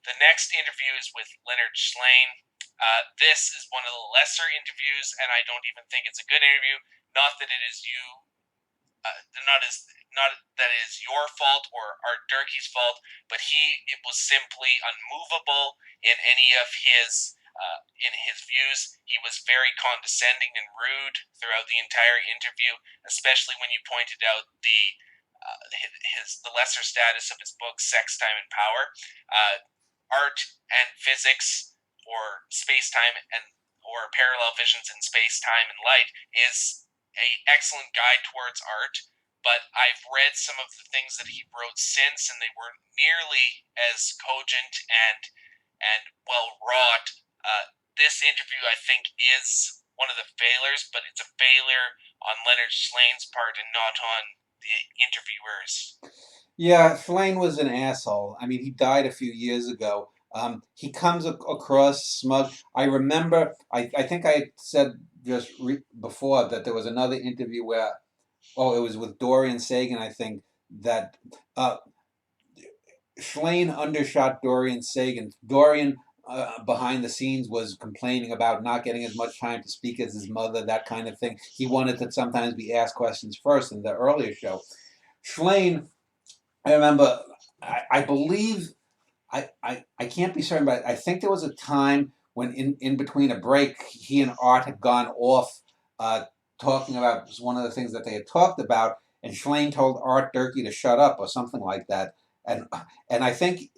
The next interview is with Leonard Shlain. This is one of the lesser interviews, and I don't even think it's a good interview. Not that it is not that it is your fault or Art Durkee's fault, but it was simply unmovable in his views. He was very condescending and rude throughout the entire interview, especially when you pointed out the lesser status of his book Sex, Time, and Power. Art and physics, or space time or parallel visions in space, time, and light is a excellent guide towards art. But I've read some of the things that he wrote since, and they weren't nearly as cogent and well wrought. This interview, I think, is one of the failures, but it's a failure on Leonard Shlain's part and not on the interviewers. Yeah, Shlain was an asshole. I mean, he died a few years ago. He comes across smug. I remember, I think I said before that there was another interview where, oh, it was with Dorian Sagan, I think, that Shlain undershot Dorian Sagan. Dorian, behind the scenes, was complaining about not getting as much time to speak as his mother, that kind of thing. He wanted to sometimes be asked questions first in the earlier show. Shlain, I remember, I believe, I can't be certain, but I think there was a time when in between a break, he and Art had gone off talking about one of the things that they had talked about, and Shlain told Art Durkee to shut up or something like that. And and I think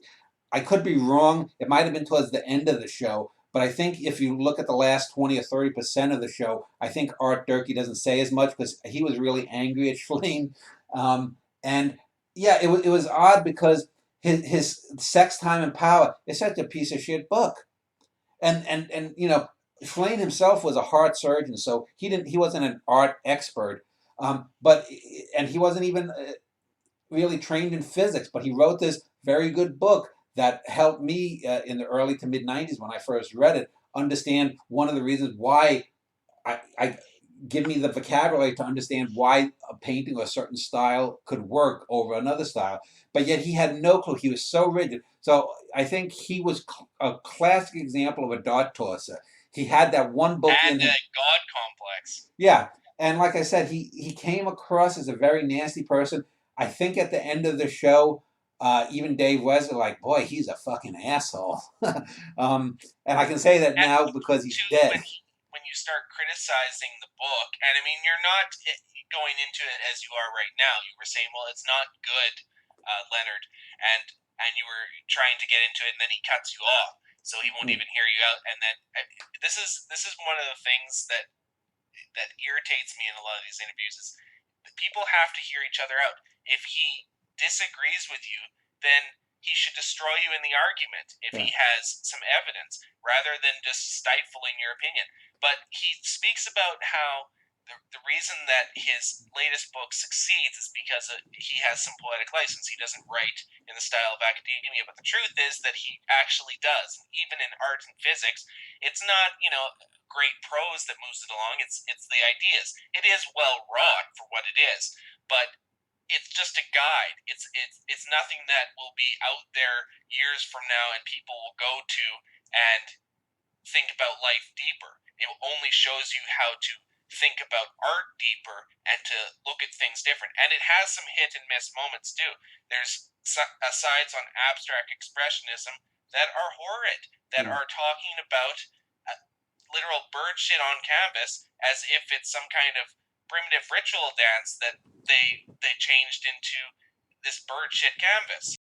I could be wrong. It might have been towards the end of the show, but I think if you look at the last 20 or 30% of the show, I think Art Durkee doesn't say as much because he was really angry at Shlain. And yeah, it was odd because his Sex, Time, and Power is such a piece of shit book. And Shlain himself was a heart surgeon, so he wasn't an art expert. But and he wasn't even really trained in physics, but he wrote this very good book that helped me in the early to mid '90s when I first read it understand one of the reasons why I give me the vocabulary to understand why a painting or a certain style could work over another style. But yet he had no clue. He was so rigid. So I think he was a classic example of a dart tosser. He had that one book And in him. a god complex. Yeah, and like I said, he came across as a very nasty person. I think at the end of the show, even Dave Wesley, like, boy, he's a fucking asshole. And I can say that And now because he's too, dead. when you start criticizing the book, and I mean, you're not going into it as you are right now. You were saying, well, it's not good, Leonard, and you were trying to get into it, and then he cuts you off, so he won't Mm. even hear you out. And then this is one of the things that irritates me in a lot of these interviews is that people have to hear each other out. If he disagrees with you, then he should destroy you in the argument if Yeah. he has some evidence rather than just stifling your opinion. But he speaks about how the reason that his latest book succeeds is because he has some poetic license. He doesn't write in the style of academia, but the truth is that he actually does. Even in art and physics, it's not, great prose that moves it along. It's the ideas. It is well wrought for what it is, but it's just a guide. It's nothing that will be out there years from now and people will go to and think about life deeper. It only shows you how to think about art deeper and to look at things different. And it has some hit and miss moments too. There's asides on abstract expressionism that are horrid, that Mm. are talking about literal bird shit on canvas as if it's some kind of primitive ritual dance that they changed into this bird shit canvas.